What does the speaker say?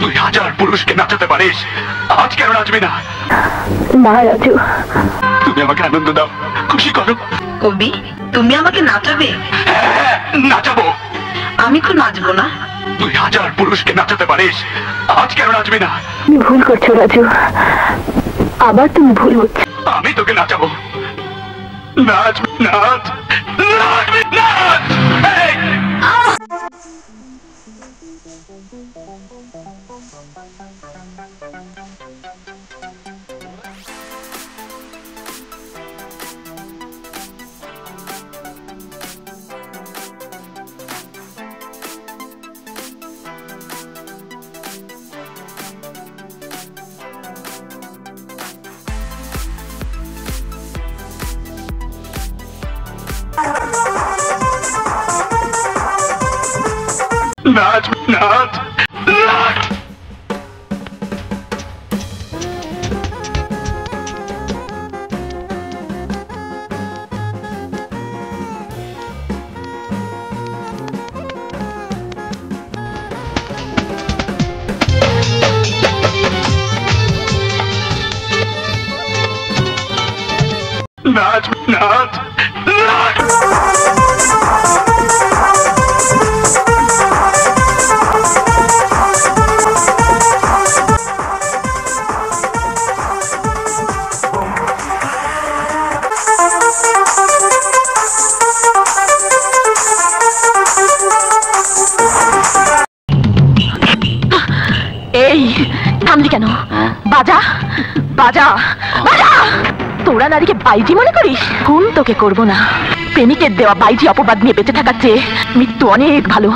2000 পুরুষকে নাচাতে পারিস, আজ কেন নাচবি না? না রাজু, তুমি আমাকে আনন্দ দাও, খুশি করো। কবি, তুমি আমাকে নাচাবে? হ্যাঁ, নাচাবো। আমি তো নাচবো না। 2000 পুরুষকে নাচাতে পারিস, আজ কেন নাচবি না? তুমি ভুল করছো রাজু, আবার তুমি ভুল হচ্ছে। আমি তোকে নাচাবো। নাচ নাচ নাচ নাচ। এই! নাচ নাচ নাচ। নাচ নাচ নাচ। এই থামলি কেন? বাজা বাজা বাজা। তোরা নারীকে বাইজি মনে করিস? খুন তোকে করবো না, প্রেমিকের দেওয়া বাইজি অপবাদ নিয়ে বেঁচে থাকার চেয়ে মৃত্যু অনেক ভালো।